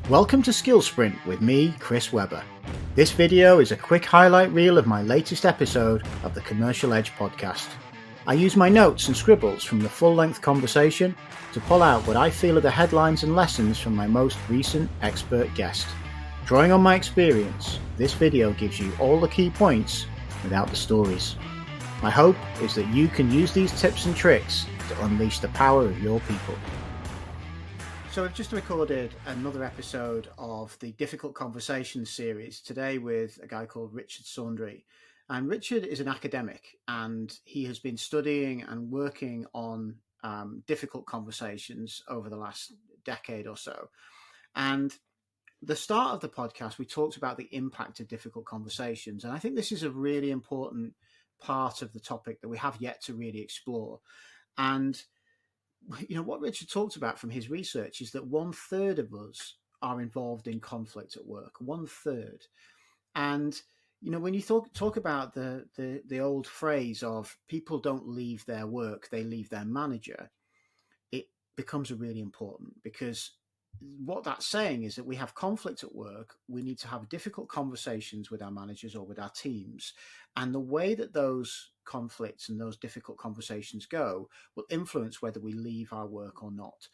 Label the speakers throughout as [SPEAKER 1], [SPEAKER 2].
[SPEAKER 1] Welcome to Skill Sprint with me, Chris Webber. This video is a quick highlight reel of my latest episode of the Commercial Edge podcast. I use my notes and scribbles from the full-length conversation to pull out what I feel are the headlines and lessons from my most recent expert guest. Drawing on my experience, this video gives you all the key points without the stories. My hope is that you can use these tips and tricks to unleash the power of your people. So I've just recorded another episode of the Difficult Conversations series today with a guy called Richard Saundry. And Richard is an academic and he has been studying and working on difficult conversations over the last decade or so. And the start of the podcast, we talked about the impact of difficult conversations. And I think this is a really important part of the topic that we have yet to really explore. And what Richard talked about from his research is that 1/3 of us are involved in conflict at work. 1/3, and when you talk about the old phrase of people don't leave their work, they leave their manager, it becomes really important because what that's saying is that we have conflict at work. We need to have difficult conversations with our managers or with our teams. And the way that those conflicts and those difficult conversations go will influence whether we leave our work or not.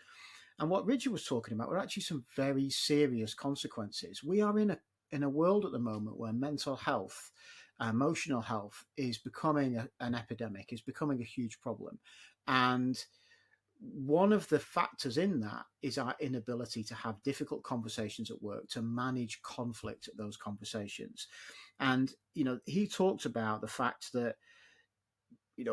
[SPEAKER 1] And what Richard was talking about were actually some very serious consequences. We are in a world at the moment where mental health, emotional health is becoming an epidemic, is becoming a huge problem. And one of the factors in that is our inability to have difficult conversations at work, to manage conflict at those conversations. And, he talked about the fact that,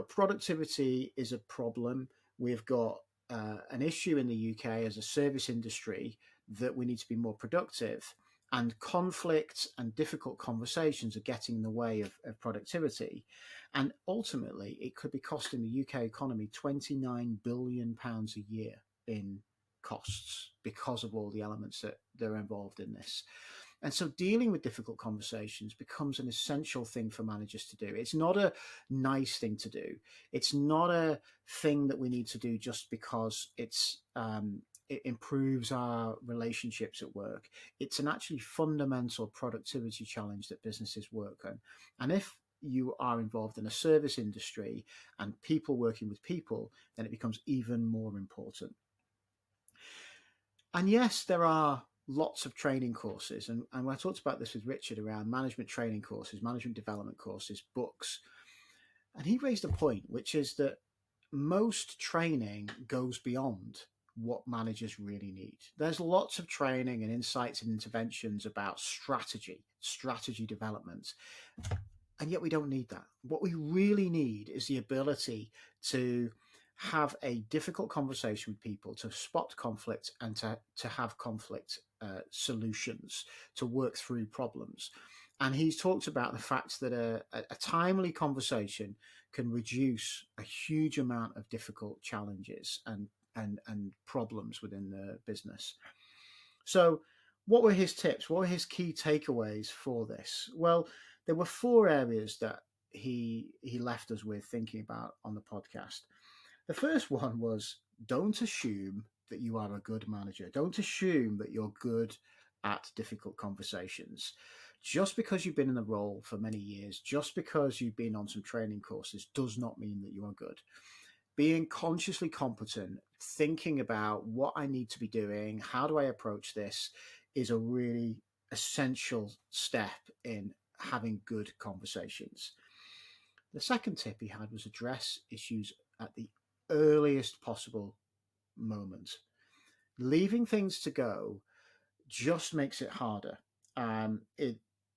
[SPEAKER 1] productivity is a problem. We've got an issue in the UK as a service industry that we need to be more productive, and conflict and difficult conversations are getting in the way of productivity. And ultimately, it could be costing the UK economy £29 billion a year in costs because of all the elements that are involved in this. And so dealing with difficult conversations becomes an essential thing for managers to do. It's not a nice thing to do. It's not a thing that we need to do just because it improves our relationships at work. It's an actually fundamental productivity challenge that businesses work on. And if you are involved in a service industry and people working with people, then it becomes even more important. And yes, there are lots of training courses. And I talked about this with Richard around management training courses, management development courses, books. And he raised a point, which is that most training goes beyond what managers really need. There's lots of training and insights and interventions about strategy development. And yet we don't need that. What we really need is the ability to have a difficult conversation with people, to spot conflict and to have conflict solutions, to work through problems. And he's talked about the fact that a timely conversation can reduce a huge amount of difficult challenges and problems within the business. So what were his tips? What were his key takeaways for this? Well, there were 4 areas that he left us with thinking about on the podcast. The first one was, don't assume that you are a good manager. Don't assume that you're good at difficult conversations. Just because you've been in the role for many years, just because you've been on some training courses, does not mean that you are good. Being consciously competent, thinking about what I need to be doing, how do I approach this, is a really essential step in having good conversations. The second tip he had was address issues at the earliest possible moment. Leaving things to go just makes it harder.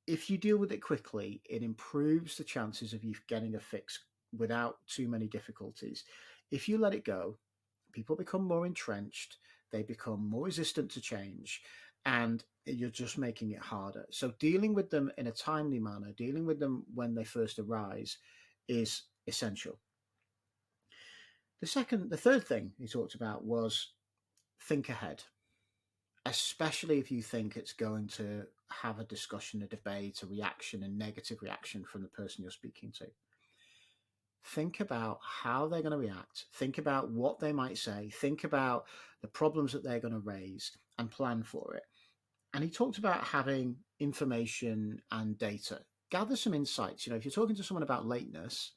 [SPEAKER 1] If you deal with it quickly, it improves the chances of you getting a fix without too many difficulties. If you let it go, people become more entrenched, they become more resistant to change, and you're just making it harder. So dealing with them in a timely manner, dealing with them when they first arise, is essential. The third thing he talked about was think ahead, especially if you think it's going to have a discussion, a debate, a reaction, a negative reaction from the person you're speaking to. Think about how they're going to react. Think about what they might say. Think about the problems that they're going to raise and plan for it. And he talked about having information and data. Gather some insights. If you're talking to someone about lateness,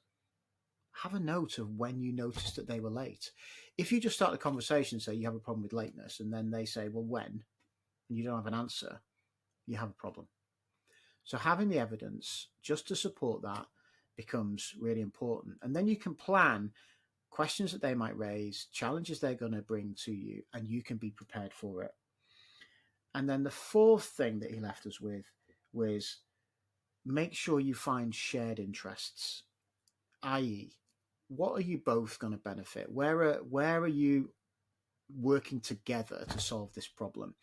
[SPEAKER 1] have a note of when you noticed that they were late. If you just start the conversation, say you have a problem with lateness, and then they say, well, when? And you don't have an answer, you have a problem. So having the evidence just to support that becomes really important. And then you can plan questions that they might raise, challenges they're going to bring to you, and you can be prepared for it. And then the fourth thing that he left us with was make sure you find shared interests, i.e., what are you both going to benefit? Where are you working together to solve this problem?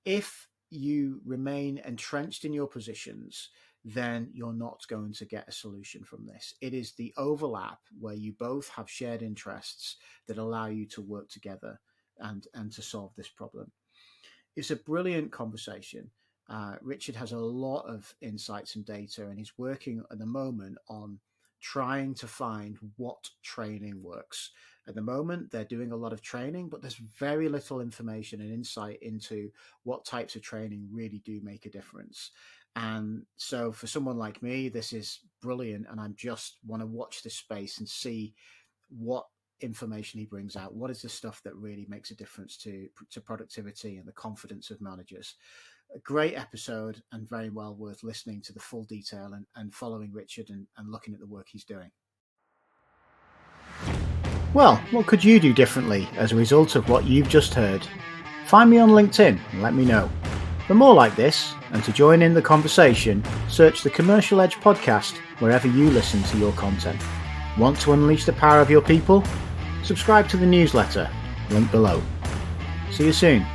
[SPEAKER 1] If you remain entrenched in your positions, then you're not going to get a solution from this. It is the overlap where you both have shared interests that allow you to work together and to solve this problem. It's a brilliant conversation. Richard has a lot of insights and data, and he's working at the moment on trying to find what training works. At the moment, they're doing a lot of training, but there's very little information and insight into what types of training really do make a difference. And so for someone like me, this is brilliant, and I just want to watch this space and see what information he brings out. What is the stuff that really makes a difference to productivity and the confidence of managers? A great episode, and very well worth listening to the full detail and following Richard and looking at the work he's doing. Well, what could you do differently as a result of what you've just heard? Find me on LinkedIn and let me know. For more like this, and to join in the conversation, search the Commercial Edge podcast wherever you listen to your content. Want to unleash the power of your people? Subscribe to the newsletter, link below. See you soon.